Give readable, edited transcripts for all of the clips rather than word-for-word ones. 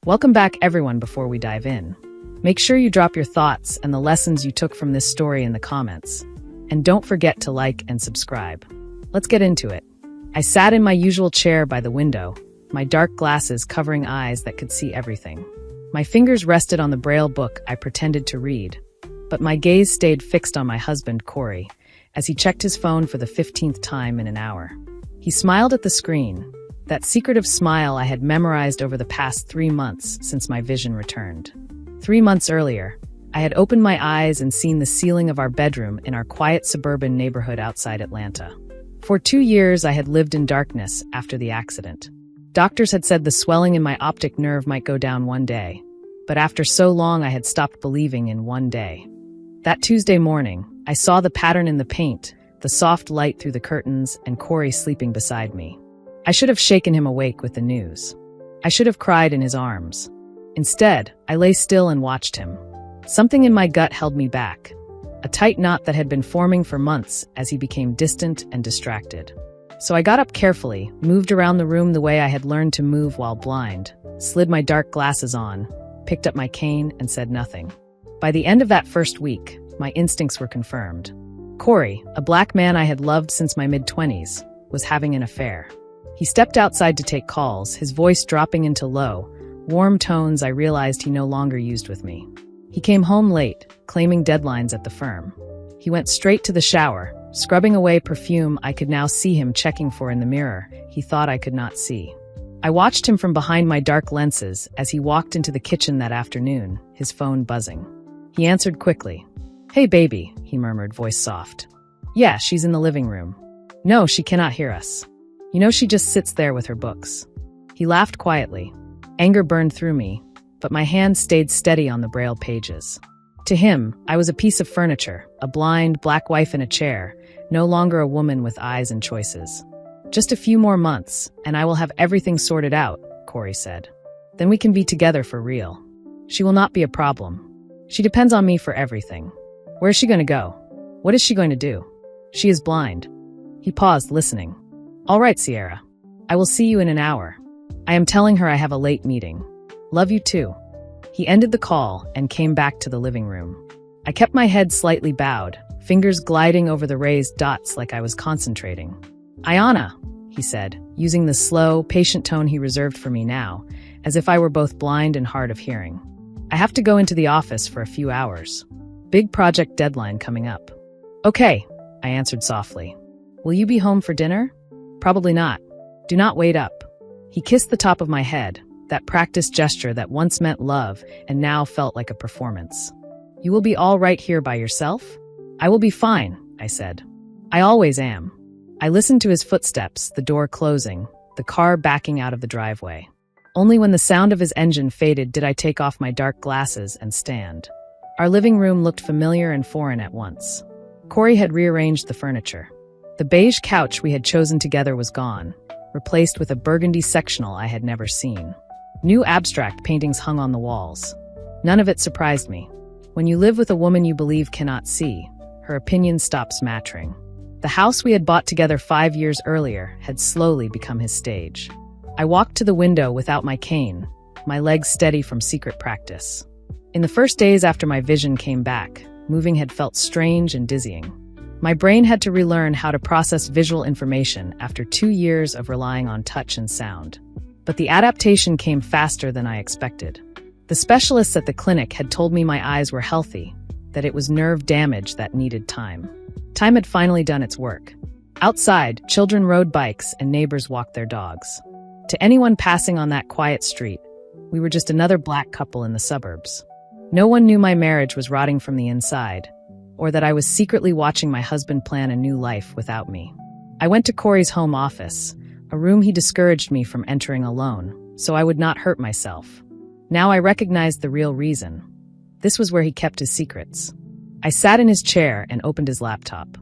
Welcome back, everyone. Before we dive in, make sure you drop your thoughts and the lessons you took from this story in the comments. And don't forget to like and subscribe. Let's get into it. I sat in my usual chair by the window, my dark glasses covering eyes that could see everything. My fingers rested on the Braille book I pretended to read, but my gaze stayed fixed on my husband, Corey, as he checked his phone for the 15th time in an hour. He smiled at the screen, that secretive smile I had memorized over the past 3 months since my vision returned. 3 months earlier, I had opened my eyes and seen the ceiling of our bedroom in our quiet suburban neighborhood outside Atlanta. For 2 years, I had lived in darkness after the accident. Doctors had said the swelling in my optic nerve might go down one day, but after so long, I had stopped believing in one day. That Tuesday morning, I saw the pattern in the paint, the soft light through the curtains, and Corey sleeping beside me. I should have shaken him awake with the news. I should have cried in his arms. Instead, I lay still and watched him. Something in my gut held me back, a tight knot that had been forming for months as he became distant and distracted. So I got up carefully, moved around the room the way I had learned to move while blind, slid my dark glasses on, picked up my cane, and said nothing. By the end of that first week, my instincts were confirmed. Corey, a black man I had loved since my mid-20s, was having an affair. He stepped outside to take calls, his voice dropping into low, warm tones I realized he no longer used with me. He came home late, claiming deadlines at the firm. He went straight to the shower, scrubbing away perfume I could now see him checking for in the mirror he thought I could not see. I watched him from behind my dark lenses as he walked into the kitchen that afternoon, his phone buzzing. He answered quickly. "Hey, baby," he murmured, voice soft. "Yeah, she's in the living room. No, she cannot hear us. You know, she just sits there with her books." He laughed quietly. Anger burned through me, but my hand stayed steady on the Braille pages. To him, I was a piece of furniture, a blind, black wife in a chair, no longer a woman with eyes and choices. "Just a few more months, and I will have everything sorted out," Corey said. "Then we can be together for real. She will not be a problem. She depends on me for everything. Where is she going to go? What is she going to do? She is blind." He paused, listening. "All right, Sierra. I will see you in an hour. I am telling her I have a late meeting. Love you too." He ended the call and came back to the living room. I kept my head slightly bowed, fingers gliding over the raised dots like I was concentrating. "Ayana," he said, using the slow, patient tone he reserved for me now, as if I were both blind and hard of hearing. "I have to go into the office for a few hours. Big project deadline coming up." "Okay," I answered softly. "Will you be home for dinner?" "Probably not. Do not wait up." He kissed the top of my head, that practiced gesture that once meant love and now felt like a performance. "You will be all right here by yourself?" "I will be fine," I said. "I always am." I listened to his footsteps, the door closing, the car backing out of the driveway. Only when the sound of his engine faded did I take off my dark glasses and stand. Our living room looked familiar and foreign at once. Corey had rearranged the furniture. The beige couch we had chosen together was gone, replaced with a burgundy sectional I had never seen. New abstract paintings hung on the walls. None of it surprised me. When you live with a woman you believe cannot see, her opinion stops mattering. The house we had bought together 5 years earlier had slowly become his stage. I walked to the window without my cane, my legs steady from secret practice. In the first days after my vision came back, moving had felt strange and dizzying. My brain had to relearn how to process visual information after 2 years of relying on touch and sound. But the adaptation came faster than I expected. The specialists at the clinic had told me my eyes were healthy, that it was nerve damage that needed time. Time had finally done its work. Outside, children rode bikes and neighbors walked their dogs. To anyone passing on that quiet street, we were just another black couple in the suburbs. No one knew my marriage was rotting from the inside, or that I was secretly watching my husband plan a new life without me. I went to Corey's home office, a room he discouraged me from entering alone, so I would not hurt myself. Now I recognized the real reason. This was where he kept his secrets. I sat in his chair and opened his laptop.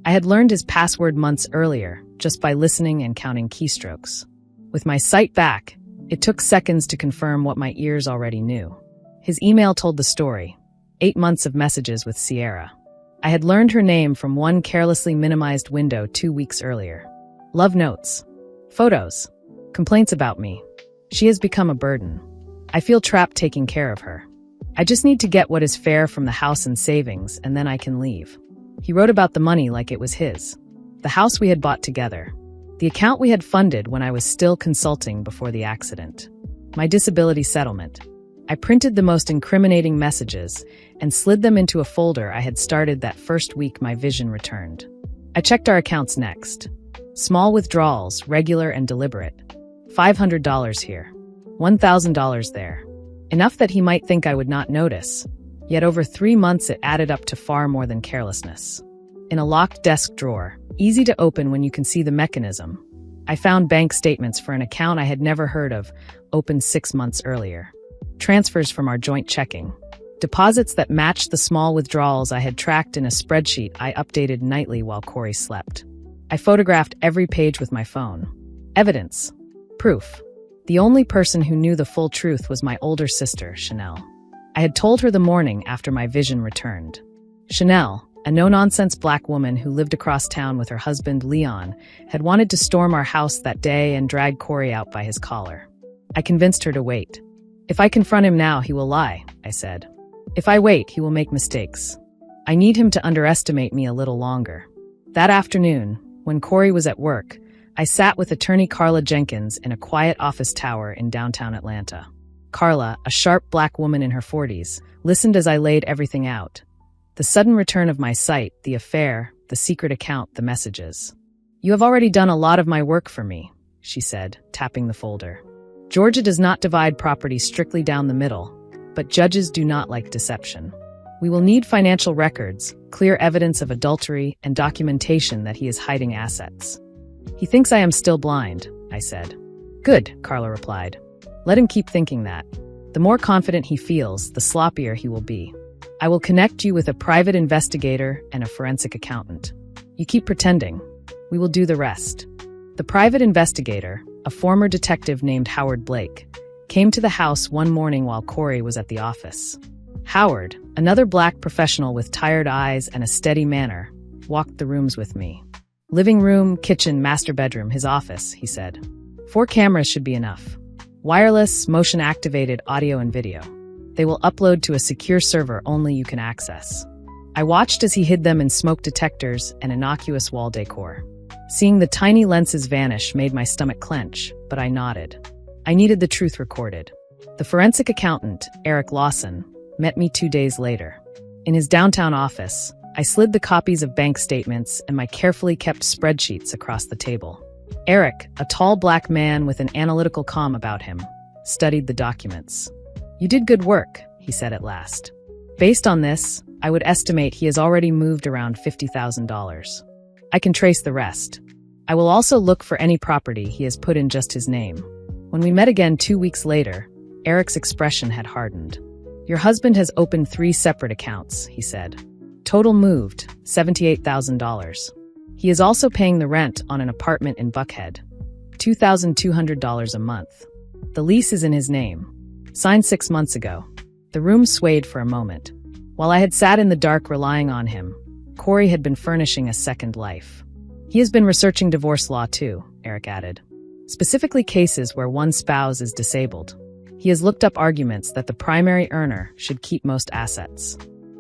I had learned his password months earlier, just by listening and counting keystrokes. With my sight back, it took seconds to confirm what my ears already knew. His email told the story. 8 months of messages with Sierra. I had learned her name from one carelessly minimized window 2 weeks earlier. Love notes. Photos. Complaints about me. She has become a burden. I feel trapped taking care of her. I just need to get what is fair from the house and savings, and then I can leave. He wrote about the money like it was his. The house we had bought together. The account we had funded when I was still consulting before the accident. My disability settlement. I printed the most incriminating messages and slid them into a folder I had started that first week my vision returned. I checked our accounts next. Small withdrawals, regular and deliberate. $500 here. $1,000 there. Enough that he might think I would not notice. Yet over 3 months it added up to far more than carelessness. In a locked desk drawer, easy to open when you can see the mechanism, I found bank statements for an account I had never heard of, opened 6 months earlier. Transfers from our joint checking. Deposits that matched the small withdrawals I had tracked in a spreadsheet I updated nightly while Corey slept. I photographed every page with my phone. Evidence. Proof. The only person who knew the full truth was my older sister, Chanel. I had told her the morning after my vision returned. Chanel, a no-nonsense black woman who lived across town with her husband, Leon, had wanted to storm our house that day and drag Corey out by his collar. I convinced her to wait. If I confront him now, he will lie, I said. If I wait, he will make mistakes. I need him to underestimate me a little longer. That afternoon, when Corey was at work, I sat with attorney Carla Jenkins in a quiet office tower in downtown Atlanta. Carla, a sharp black woman in her 40s, listened as I laid everything out. The sudden return of my sight, the affair, the secret account, the messages. You have already done a lot of my work for me, she said, tapping the folder. Georgia does not divide property strictly down the middle, but judges do not like deception. We will need financial records, clear evidence of adultery, and documentation that he is hiding assets. He thinks I am still blind, I said. Good, Carla replied. Let him keep thinking that. The more confident he feels, the sloppier he will be. I will connect you with a private investigator and a forensic accountant. You keep pretending. We will do the rest. The private investigator, a former detective named Howard Blake, came to the house one morning while Corey was at the office. Howard, another black professional with tired eyes and a steady manner, walked the rooms with me. Living room, kitchen, master bedroom, his office, he said. 4 cameras should be enough. Wireless, motion-activated audio and video. They will upload to a secure server only you can access. I watched as he hid them in smoke detectors and innocuous wall decor. Seeing the tiny lenses vanish made my stomach clench, but I nodded. I needed the truth recorded. The forensic accountant, Eric Lawson, met me 2 days later. In his downtown office, I slid the copies of bank statements and my carefully kept spreadsheets across the table. Eric, a tall black man with an analytical calm about him, studied the documents. You did good work, he said at last. Based on this, I would estimate he has already moved around $50,000. I can trace the rest. I will also look for any property he has put in just his name. When we met again 2 weeks later, Eric's expression had hardened. Your husband has opened 3 separate accounts, he said. Total moved, $78,000. He is also paying the rent on an apartment in Buckhead, $2,200 a month. The lease is in his name. Signed 6 months ago. The room swayed for a moment. While I had sat in the dark relying on him, Corey had been furnishing a second life. He has been researching divorce law too, Eric added. Specifically cases where one spouse is disabled. He has looked up arguments that the primary earner should keep most assets.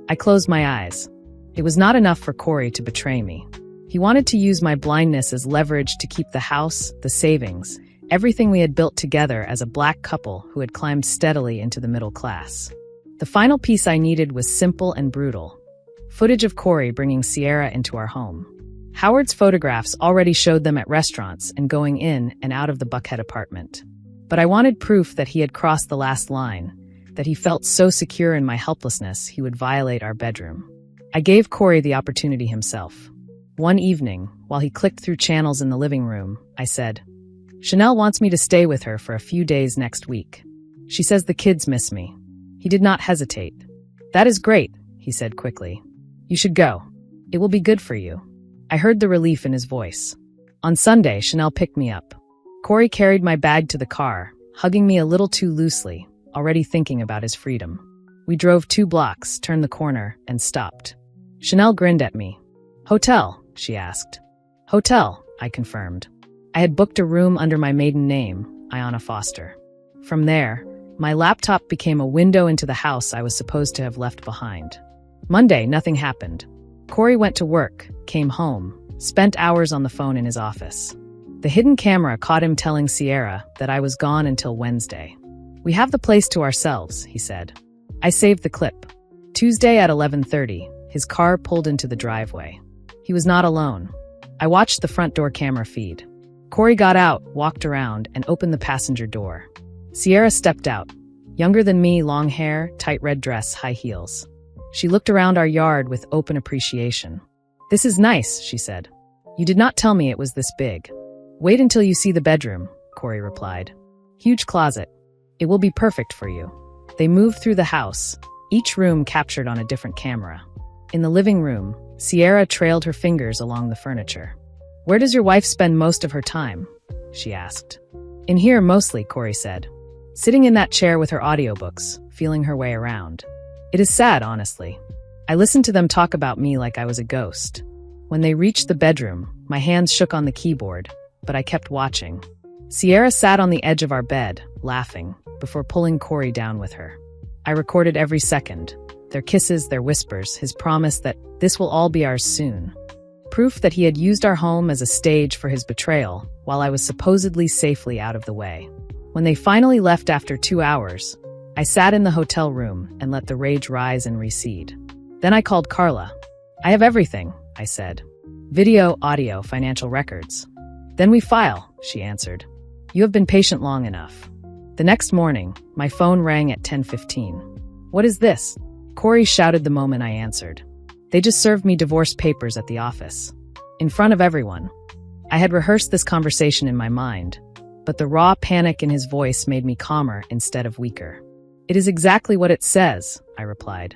I closed my eyes. It was not enough for Corey to betray me. He wanted to use my blindness as leverage to keep the house, the savings, everything we had built together as a black couple who had climbed steadily into the middle class. The final piece I needed was simple and brutal. Footage of Corey bringing Sierra into our home. Howard's photographs already showed them at restaurants and going in and out of the Buckhead apartment. But I wanted proof that he had crossed the last line, that he felt so secure in my helplessness he would violate our bedroom. I gave Corey the opportunity himself. One evening, while he clicked through channels in the living room, I said, Chanel wants me to stay with her for a few days next week. She says the kids miss me. He did not hesitate. That is great, he said quickly. You should go. It will be good for you. I heard the relief in his voice. On Sunday, Chanel picked me up. Corey carried my bag to the car, hugging me a little too loosely, already thinking about his freedom. We drove 2 blocks, turned the corner, and stopped. Chanel grinned at me. Hotel, she asked. Hotel, I confirmed. I had booked a room under my maiden name, Ayanna Foster. From there, My laptop became a window into the house I was supposed to have left behind. Monday, nothing happened. Corey went to work, came home, spent hours on the phone in his office. The hidden camera caught him telling Sierra that I was gone until Wednesday. "We have the place to ourselves," he said. I saved the clip. Tuesday at 11:30, his car pulled into the driveway. He was not alone. I watched the front door camera feed. Corey got out, walked around, and opened the passenger door. Sierra stepped out. Younger than me, long hair, tight red dress, high heels. She looked around our yard with open appreciation. "This is nice," she said. "You did not tell me it was this big." "Wait until you see the bedroom," Corey replied. "Huge closet. It will be perfect for you." They moved through the house, each room captured on a different camera. In the living room, Sierra trailed her fingers along the furniture. "Where does your wife spend most of her time?" she asked. "In here mostly," Corey said. Sitting in that chair with her audiobooks, feeling her way around. It is sad, honestly. I listened to them talk about me like I was a ghost. When they reached the bedroom, my hands shook on the keyboard, but I kept watching. Sierra sat on the edge of our bed, laughing, before pulling Corey down with her. I recorded every second. Their kisses, their whispers, his promise that this will all be ours soon. Proof that he had used our home as a stage for his betrayal, while I was supposedly safely out of the way. When they finally left after 2 hours, I sat in the hotel room and let the rage rise and recede. Then I called Carla. "I have everything," I said. "Video, audio, financial records." "Then we file," she answered. "You have been patient long enough." The next morning, my phone rang at 10:15. "What is this?" Corey shouted the moment I answered. "They just served me divorce papers at the office." In front of everyone. I had rehearsed this conversation in my mind, but the raw panic in his voice made me calmer instead of weaker. "It is exactly what it says," I replied.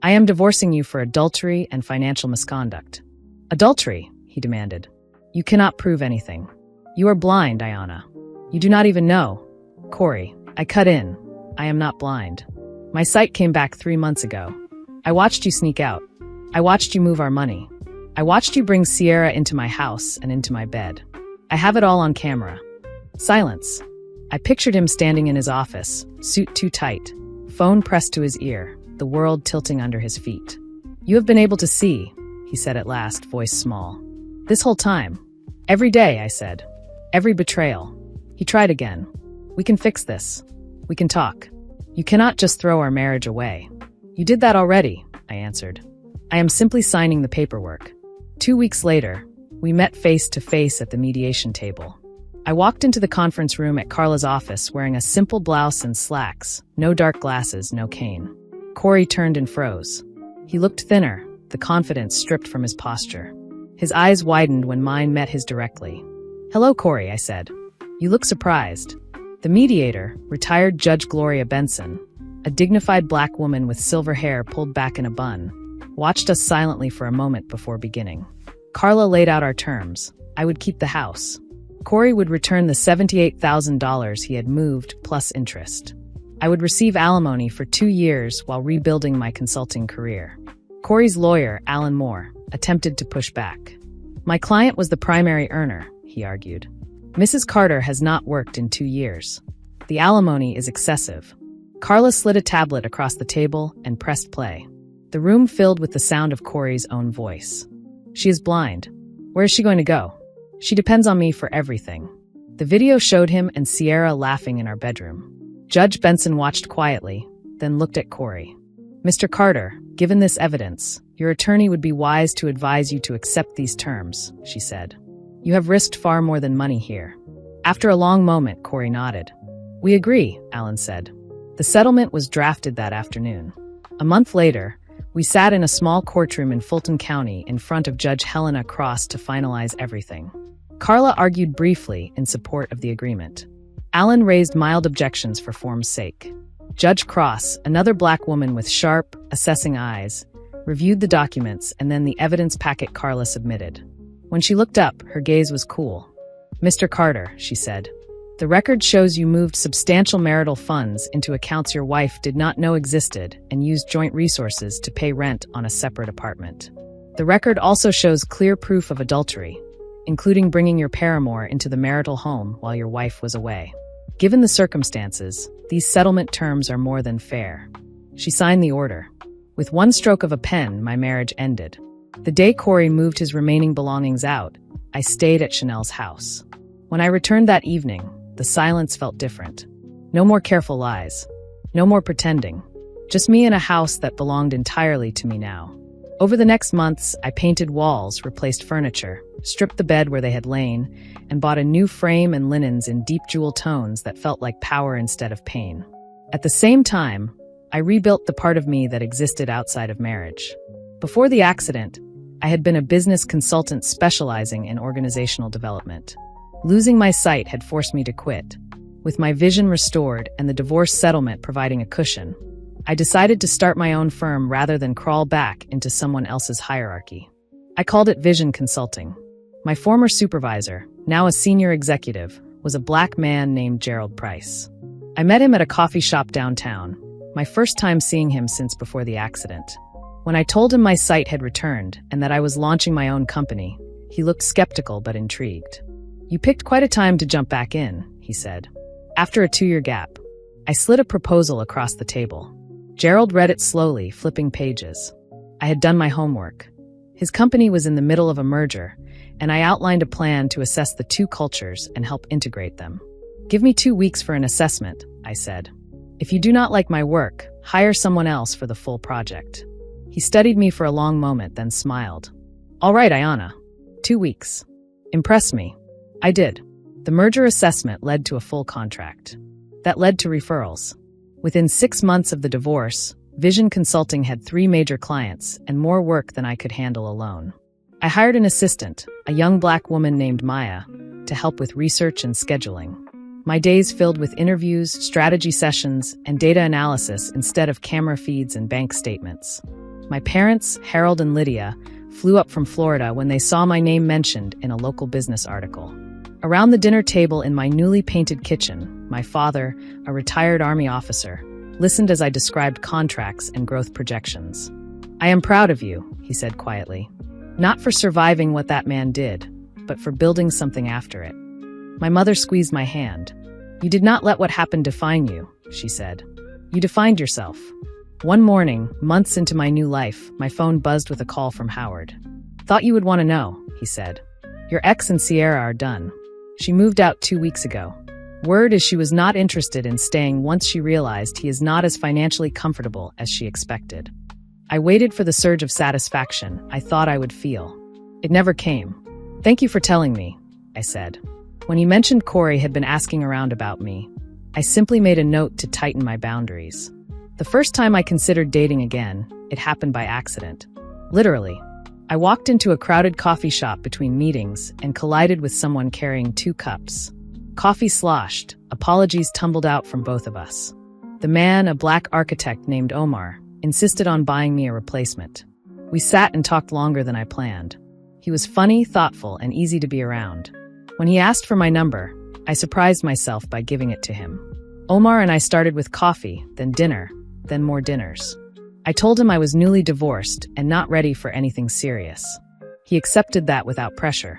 "I am divorcing you for adultery and financial misconduct." "Adultery?" he demanded. "You cannot prove anything. You are blind, Ayana. You do not even know." "Corey," I cut in. "I am not blind. My sight came back 3 months ago. I watched you sneak out. I watched you move our money. I watched you bring Sierra into my house and into my bed. I have it all on camera." Silence. I pictured him standing in his office, suit too tight, phone pressed to his ear, the world tilting under his feet. "You have been able to see," he said at last, voice small. "This whole time." "Every day," I said. "Every betrayal." He tried again. "We can fix this. We can talk. You cannot just throw our marriage away." "You did that already," I answered. "I am simply signing the paperwork." 2 weeks later, we met face to face at the mediation table. I walked into the conference room at Carla's office wearing a simple blouse and slacks, no dark glasses, no cane. Corey turned and froze. He looked thinner, the confidence stripped from his posture. His eyes widened when mine met his directly. "Hello, Corey," I said. "You look surprised." The mediator, retired Judge Gloria Benson, a dignified black woman with silver hair pulled back in a bun, watched us silently for a moment before beginning. Carla laid out our terms. I would keep the house. Corey would return the $78,000 he had moved, plus interest. I would receive alimony for 2 years while rebuilding my consulting career. Corey's lawyer, Alan Moore, attempted to push back. "My client was the primary earner," he argued. "Mrs. Carter has not worked in 2 years. The alimony is excessive." Carla slid a tablet across the table and pressed play. The room filled with the sound of Corey's own voice. "She is blind. Where is she going to go? She depends on me for everything." The video showed him and Sierra laughing in our bedroom. Judge Benson watched quietly, then looked at Corey. "Mr. Carter, given this evidence, your attorney would be wise to advise you to accept these terms," she said. "You have risked far more than money here." After a long moment, Corey nodded. "We agree," Alan said. The settlement was drafted that afternoon. A month later, we sat in a small courtroom in Fulton County in front of Judge Helena Cross to finalize everything. Carla argued briefly in support of the agreement. Alan raised mild objections for form's sake. Judge Cross, another black woman with sharp, assessing eyes, reviewed the documents and then the evidence packet Carla submitted. When she looked up, her gaze was cool. "Mr. Carter," she said, "the record shows you moved substantial marital funds into accounts your wife did not know existed and used joint resources to pay rent on a separate apartment. The record also shows clear proof of adultery, including bringing your paramour into the marital home while your wife was away. Given the circumstances, These settlement terms are more than fair." She signed the order. With one stroke of a pen, my marriage ended. The day Corey moved his remaining belongings out, I stayed at Chanel's house. When I returned that evening, the silence felt different. No more careful lies. No more pretending. Just me in a house that belonged entirely to me now. Over the next months, I painted walls, replaced furniture, stripped the bed where they had lain, and bought a new frame and linens in deep jewel tones that felt like power instead of pain. At the same time, I rebuilt the part of me that existed outside of marriage. Before the accident, I had been a business consultant specializing in organizational development. Losing my sight had forced me to quit. With my vision restored and the divorce settlement providing a cushion, I decided to start my own firm rather than crawl back into someone else's hierarchy. I called it Vision Consulting. My former supervisor, now a senior executive, was a black man named Gerald Price. I met him at a coffee shop downtown, my first time seeing him since before the accident. When I told him my sight had returned and that I was launching my own company, he looked skeptical but intrigued. "You picked quite a time to jump back in," he said. After a 2-year gap, I slid a proposal across the table. Gerald read it slowly, flipping pages. I had done my homework. His company was in the middle of a merger, and I outlined a plan to assess the two cultures and help integrate them. "Give me 2 weeks for an assessment," I said. "If you do not like my work, hire someone else for the full project." He studied me for a long moment, then smiled. "All right, Ayana. 2 weeks. Impress me." I did. The merger assessment led to a full contract. That led to referrals. Within 6 months of the divorce, Vision Consulting had 3 major clients and more work than I could handle alone. I hired an assistant, a young black woman named Maya, to help with research and scheduling. My days filled with interviews, strategy sessions, and data analysis instead of camera feeds and bank statements. My parents, Harold and Lydia, flew up from Florida when they saw my name mentioned in a local business article. Around the dinner table in my newly painted kitchen, my father, a retired Army officer, listened as I described contracts and growth projections. "I am proud of you," he said quietly. "Not for surviving what that man did, but for building something after it." My mother squeezed my hand. "You did not let what happened define you," she said. "You defined yourself." One morning, months into my new life, my phone buzzed with a call from Howard. "Thought you would want to know," he said. "Your ex and Sierra are done. She moved out 2 weeks ago. Word is she was not interested in staying once she realized he is not as financially comfortable as she expected." I waited for the surge of satisfaction I thought I would feel. It never came. "Thank you for telling me," I said. When he mentioned Corey had been asking around about me, I simply made a note to tighten my boundaries. The first time I considered dating again, it happened by accident. Literally. I walked into a crowded coffee shop between meetings and collided with someone carrying 2 cups. Coffee sloshed, apologies tumbled out from both of us. The man, a black architect named Omar, insisted on buying me a replacement. We sat and talked longer than I planned. He was funny, thoughtful, and easy to be around. When he asked for my number, I surprised myself by giving it to him. Omar and I started with coffee, then dinner, then more dinners. I told him I was newly divorced and not ready for anything serious. He accepted that without pressure.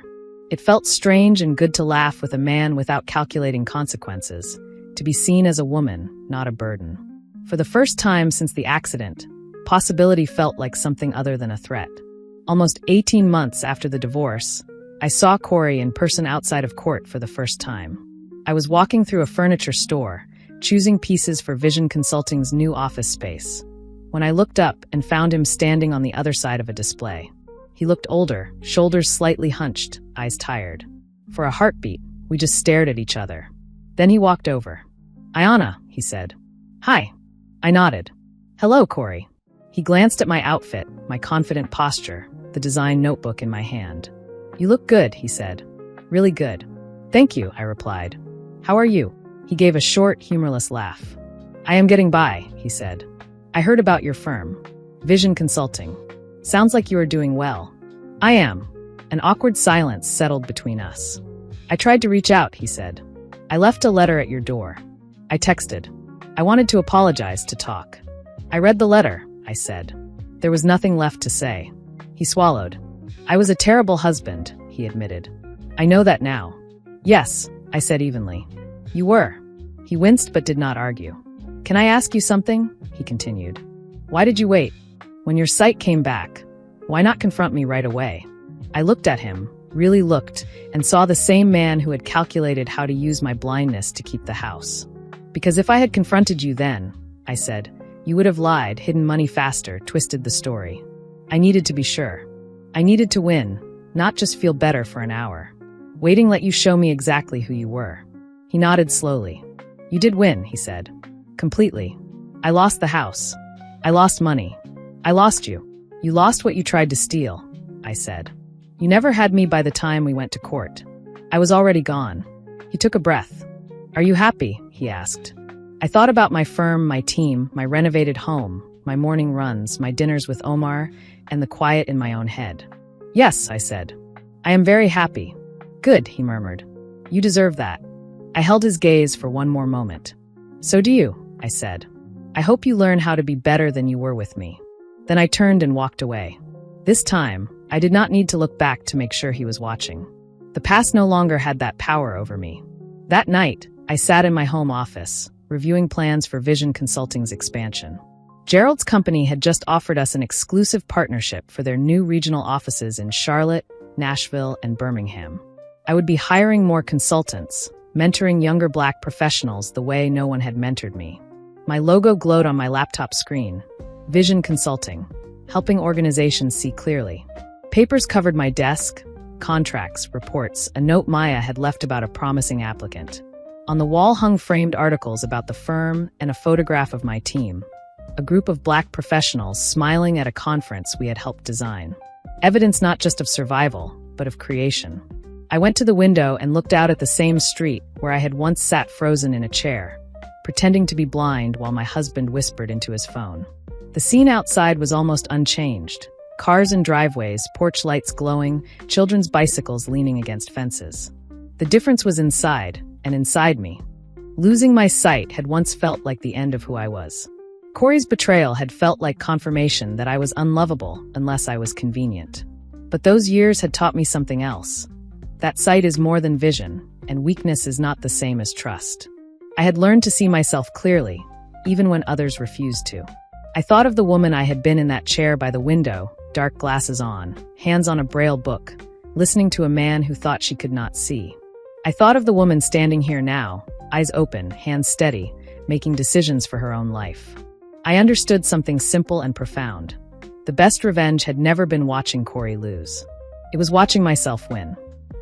It felt strange and good to laugh with a man without calculating consequences, to be seen as a woman, not a burden. For the first time since the accident, possibility felt like something other than a threat. Almost 18 months after the divorce, I saw Corey in person outside of court for the first time. I was walking through a furniture store, choosing pieces for Vision Consulting's new office space, when I looked up and found him standing on the other side of a display. He looked older, shoulders slightly hunched, eyes tired. For a heartbeat, we just stared at each other. Then he walked over. "Ayana," he said. "Hi." I nodded. "Hello, Corey." He glanced at my outfit, my confident posture, the design notebook in my hand. "You look good," he said. "Really good." "Thank you," I replied. "How are you?" He gave a short, humorless laugh. "I am getting by," he said. "I heard about your firm, Vision Consulting. Sounds like you are doing well." "I am." An awkward silence settled between us. "I tried to reach out," he said. "I left a letter at your door." I texted. "I wanted to apologize to talk." "I read the letter," I said. There was nothing left to say. He swallowed. "I was a terrible husband," he admitted. "I know that now." "Yes," I said evenly. "You were." He winced but did not argue. "Can I ask you something?" he continued. "Why did you wait? When your sight came back, why not confront me right away?" I looked at him, really looked, and saw the same man who had calculated how to use my blindness to keep the house. "Because if I had confronted you then," I said, "you would have lied, hidden money faster, twisted the story. I needed to be sure. I needed to win, not just feel better for an hour. Waiting let you show me exactly who you were." He nodded slowly. "You did win," he said. "Completely. I lost the house. I lost money. I lost you. You lost what you tried to steal," I said. "You never had me by the time we went to court. I was already gone." He took a breath. "Are you happy?" he asked. I thought about my firm, my team, my renovated home, my morning runs, my dinners with Omar, and the quiet in my own head. "Yes," I said. "I am very happy." "Good," he murmured. "You deserve that." I held his gaze for one more moment. "So do you," I said. "I hope you learn how to be better than you were with me." Then I turned and walked away. This time, I did not need to look back to make sure he was watching. The past no longer had that power over me. That night, I sat in my home office, reviewing plans for Vision Consulting's expansion. Gerald's company had just offered us an exclusive partnership for their new regional offices in Charlotte, Nashville, and Birmingham. I would be hiring more consultants, mentoring younger Black professionals the way no one had mentored me. My logo glowed on my laptop screen. Vision Consulting, helping organizations see clearly. Papers covered my desk, contracts, reports, a note Maya had left about a promising applicant. On the wall hung framed articles about the firm and a photograph of my team, a group of Black professionals smiling at a conference we had helped design. Evidence not just of survival, but of creation. I went to the window and looked out at the same street where I had once sat frozen in a chair, pretending to be blind while my husband whispered into his phone. The scene outside was almost unchanged. Cars in driveways, porch lights glowing, children's bicycles leaning against fences. The difference was inside, and inside me. Losing my sight had once felt like the end of who I was. Corey's betrayal had felt like confirmation that I was unlovable unless I was convenient. But those years had taught me something else. That sight is more than vision, and weakness is not the same as trust. I had learned to see myself clearly, even when others refused to. I thought of the woman I had been in that chair by the window, dark glasses on, hands on a Braille book, listening to a man who thought she could not see. I thought of the woman standing here now, eyes open, hands steady, making decisions for her own life. I understood something simple and profound. The best revenge had never been watching Corey lose. It was watching myself win.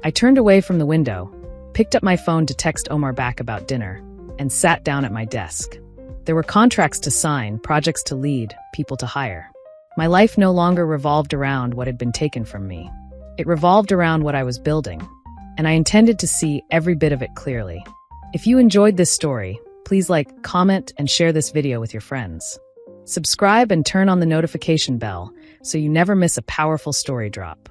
I turned away from the window, picked up my phone to text Omar back about dinner, and sat down at my desk. There were contracts to sign, projects to lead, people to hire. My life no longer revolved around what had been taken from me. It revolved around what I was building, and I intended to see every bit of it clearly. If you enjoyed this story, please like, comment, and share this video with your friends. Subscribe and turn on the notification bell so you never miss a powerful story drop.